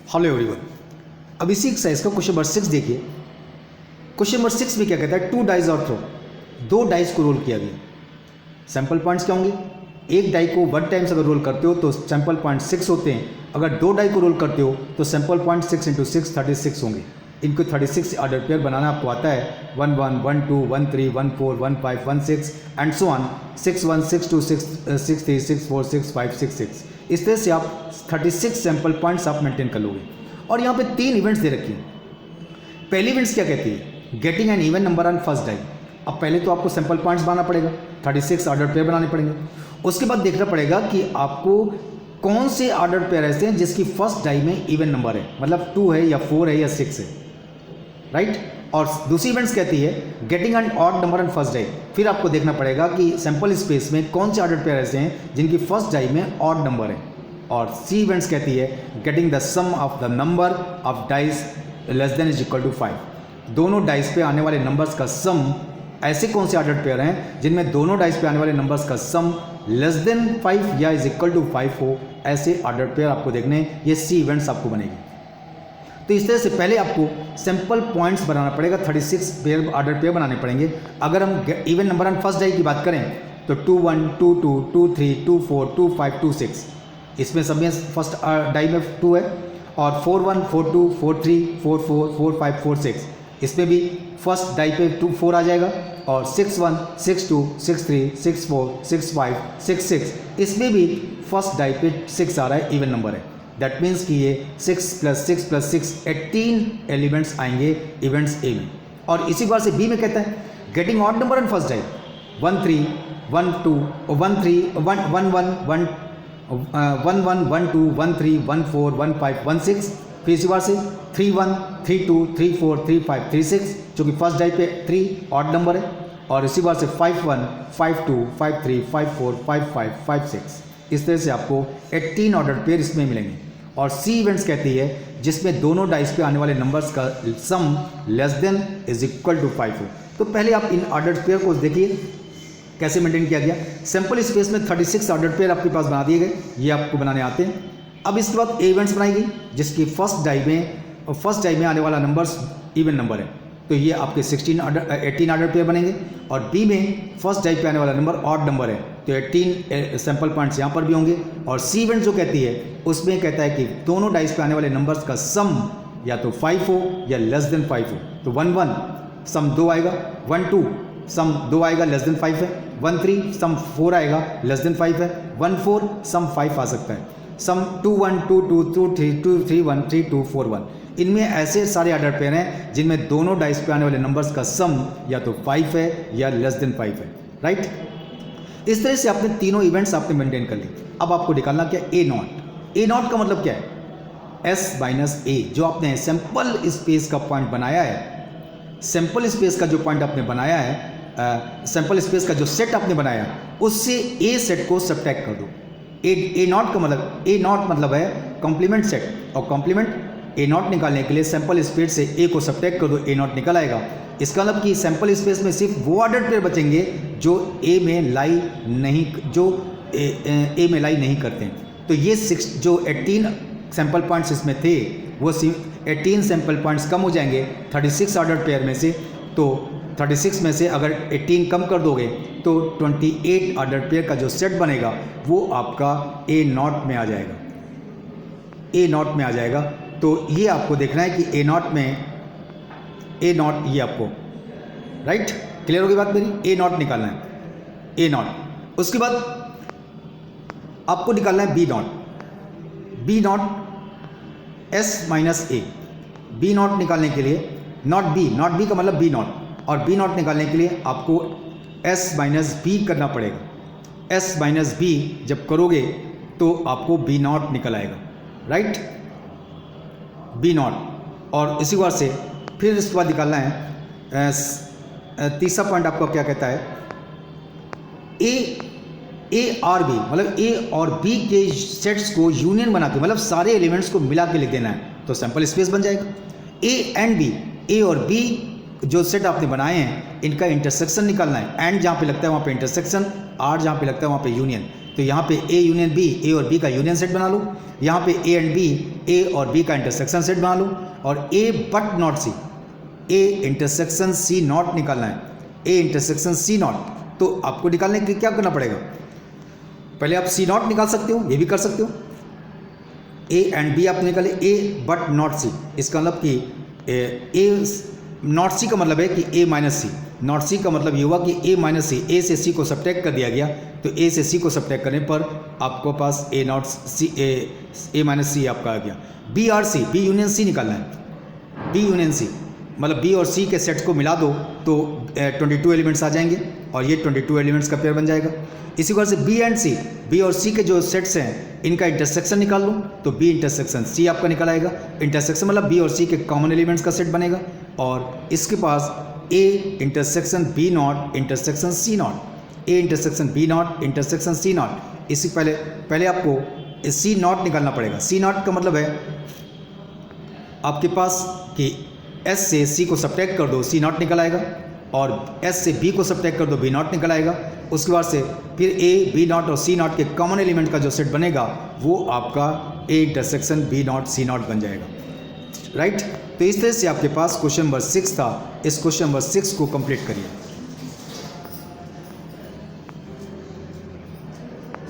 Hello everyone. अब इसी exercise का क्वेश्चन नंबर 6 देखिए। क्वेश्चन नंबर 6 में क्या कहता है, 2 डाइस और थ्रो, 2 डाइस को रोल किया गया। सैंपल पॉइंट्स क्या होंगे, एक डाई को 1 टाइम्स अगर रोल करते हो तो सैंपल पॉइंट 6 होते हैं, अगर 2 डाई को रोल करते हो तो सैंपल पॉइंट 6 × 6 36 होंगे। इनको 36 ऑर्डर पेयर बनाना आपको आता है, 1 1 1 2 1 3 1 4 1 5 1 6 एंड सो ऑन, 6 1 6 2 6 6 3 6 4 6 5 6 6। इस तरह से आप 36 सैंपल पॉइंट्स आप मेंटेन कर लोगे। और यहाँ पे 3 इवेंट्स दे रखी हैं। पहली इवेंट्स क्या कहती है, getting an even number on first die. अब पहले तो आपको सैंपल पॉइंट्स बनाना पड़ेगा, 36 ऑर्डर पेयर बनाने पड़ेंगे। उसके बाद देखना पड़ेगा कि आपको कौन से ऑर्डर पेयर ऐसे हैं जिसकी फर्स्ट डाई में इवन नंबर है, मतलब 2 है या 4 है या 6 है, राइट। और दूसरी इवेंट्स कहती है getting an odd number on first die. फिर आपको देखना पड़ेगा कि सैंपल स्पेस में कौन से ऑर्डर पेयर ऐसे हैं जिनकी फर्स्ट डाई में ऑड नंबर है। और सी इवेंट्स कहती है getting the sum of the number of dice less than is equal to 5। दोनों डाइस पे आने वाले नंबर्स का सम, ऐसे कौन से ऑर्डर पेयर हैं जिनमें दोनों डाइस पे आने वाले नंबर्स का सम लेस देन 5 या इज इक्वल टू 5 हो, ऐसे ऑर्डर पेयर आपको देखने, ये सी इवेंट्स आपको बनेगी। तो इस तरह से पहले आपको सैंपल पॉइंट्स बनाना पड़ेगा, 36 पेयर ऑर्डर पेयर बनाने पड़ेंगे। अगर हम even number on first die की बात करें तो 2 1 2 2 2 3 2 4 2 5 2 6, इसमें सब में फर्स्ट डाई में 2 है। और 4 1 4 2 4 3 4 4 4 5 4 6, इसमें भी फर्स्ट डाई पे 2 4 आ जाएगा। और 6 1 6 2 6 3 6 4 6 5 6 6, इसमें भी फर्स्ट डाई पे 6 आ रहा है, इवन नंबर है। दैट मीन्स कि ये 6 + 6 + 6 18 एलिमेंट्स आएंगे इवेंट्स ए में। और इसी बार से बी में कहता है getting odd number on first die 1 3 1 2 1 3 1 1 1 1 1 1 1 2 1 3 1 4 1 5 1 6। फिर इसी बार से 3 1 3 2 3 4 3 5 3 6, जो कि फर्स्ट डाई पे 3 ऑड नंबर है। और इसी बार से 5 1 5 2 5 3 5 4 5 5 5 6। इस तरह से आपको 18 ऑर्डर पेयर इसमें मिलेंगे। और सी इवेंट्स कहती है जिसमें दोनों डाइस पे आने वाले नंबर्स का sum less than is equal to 5 हो। तो पहले आप इन ऑर्डर पेयर को देखिए कैसे मेंटेन किया गया। सैंपल स्पेस में 36 ऑर्डर पेयर आपके पास बना दिए गए, ये आपको बनाने आते हैं। अब इसके बाद ए इवेंट्स बनाई गई जिसकी फर्स्ट डाई में आने वाला नंबर्स इवन नंबर है, तो ये आपके 18 ऑर्डर पेयर बनेंगे। और बी में फर्स्ट डाई पे आने वाला नंबर ऑड नंबर है, तो 18 सैंपल पॉइंट्स यहाँ पर भी होंगे। और सी इवेंट जो कहती है उसमें कहता है कि दोनों डाइस पे आने वाले नंबर्स का सम या तो 5 हो या लेस देन 5 हो। तो 1 1 सम 2 आएगा, 1 2 सम 2 आएगा, लेस देन 5 है, 1 3 सम 4 आएगा, लेस देन 5 है, 1 4 सम 5 आ सकता है, सम 2 1 2 2 2 3 2 3 1 3 2 4 1। इनमें ऐसे सारे ऑर्डर पेयर हैं जिनमें दोनों डाइस पे आने वाले नंबर्स का सम या तो 5 है या लेस देन 5 है, राइट। इस तरह से आपने तीनों इवेंट्स आपने मेंटेन कर ली। अब आपको निकालना क्या, ए नॉट। ए नॉट का मतलब क्या है, एस माइनस ए, जो आपने सैंपल स्पेस का पॉइंट बनाया है, सैंपल स्पेस का जो पॉइंट आपने बनाया है, सैंपल स्पेस का जो सेट आपने बनाया उससे ए सेट को सब्ट्रैक्ट कर दो। ए नॉट का मतलब, ए नॉट मतलब है कॉम्प्लीमेंट सेट, और कॉम्प्लीमेंट ए नॉट निकालने के लिए सैंपल स्पेस से ए को सब्ट्रैक्ट कर दो, ए नॉट निकल आएगा। इसका मतलब कि सैंपल स्पेस में सिर्फ वो ऑर्डर पेयर बचेंगे जो ए में लाई नहीं, जो ए में लाई नहीं करते हैं। तो ये 6 जो 18 सैंपल पॉइंट्स इसमें थे वो 18 सैंपल पॉइंट्स कम हो जाएंगे 36 ऑर्डर पेयर में से। तो 36 में से अगर 18 कम कर दोगे तो 28 ऑर्डर पेयर का जो सेट बनेगा वो आपका ए नॉट में आ जाएगा, ए नॉट में आ जाएगा। तो ये आपको देखना है कि ए नॉट में, ए नॉट ये आपको, राइट, क्लियर होगी बात मेरी। ए नॉट निकालना है, ए नॉट। उसके बाद आपको निकालना है B not. B not S minus A. B not निकालने के लिए, नॉट बी का मतलब बी नॉट, और बी नॉट निकालने के लिए आपको एस माइनस बी करना पड़ेगा। एस माइनस बी जब करोगे तो आपको बी नॉट निकल आएगा, राइट, बी नॉट। और इसी बार से फिर इसके बाद निकालना है तीसरा पॉइंट आपको क्या कहता है, ए और बी, मतलब ए और बी के सेट्स को यूनियन बनाते, मतलब सारे एलिमेंट्स को मिला के लिख देना है, तो सैंपल स्पेस बन जाएगा। ए एंड बी, ए और बी जो सेट आपने बनाए हैं इनका इंटरसेक्शन निकालना है। एंड जहाँ पे लगता है वहाँ पे इंटरसेक्शन, आर जहाँ पे लगता है वहाँ पे यूनियन। तो यहाँ पे ए यूनियन बी, ए और बी का यूनियन सेट बना लो, यहाँ पे ए एंड बी, ए और बी का इंटरसेक्शन सेट बना लो, और A but not C, A intersection C not निकालना है, ए इंटरसेक्शन सी नॉट। तो आपको निकालने के लिए क्या करना पड़ेगा, पहले आप सी नॉट निकाल सकते हो, ये भी कर सकते हो, ए एंड बी आप निकाले, ए बट नॉट सी, इसका मतलब कि ए नॉट सी का मतलब है कि ए माइनस सी, नॉट सी का मतलब ये हुआ कि ए माइनस सी, ए से सी को सब्ट्रैक्ट कर दिया गया, तो ए से सी को सब्ट्रैक्ट करने पर आपको पास ए नॉट सी, ए माइनस सी आपका आ गया। B R C, B union C निकालना है, बी यूनियन सी मतलब बी और सी के सेट्स को मिला दो तो 22 एलिमेंट्स आ जाएंगे और ये 22 एलिमेंट्स का पेयर बन जाएगा। इसी प्रकार से बी एंड सी, बी और सी के जो सेट्स हैं इनका इंटरसेक्शन निकाल लूँ तो बी इंटरसेक्शन सी आपका निकल आएगा। इंटरसेक्शन मतलब बी और सी के कॉमन एलिमेंट्स का सेट बनेगा, और इसके पास A intersection B not intersection C not, A intersection B not intersection C not. इससे पहले आपको सी नॉट निकालना पड़ेगा। सी नॉट का मतलब है आपके पास कि एस से सी को सब्ट्रैक्ट कर दो, सी नॉट निकल आएगा, और एस से बी को सब्ट्रैक्ट कर दो, बी नॉट निकल आएगा। उसके बाद से फिर ए बी नॉट और सी नॉट के कॉमन एलिमेंट का जो सेट बनेगा वो आपका A intersection B not C not बन जाएगा, राइट। तो इस तरह से आपके पास क्वेश्चन नंबर 6 था। इस क्वेश्चन नंबर 6 को कंप्लीट करिए।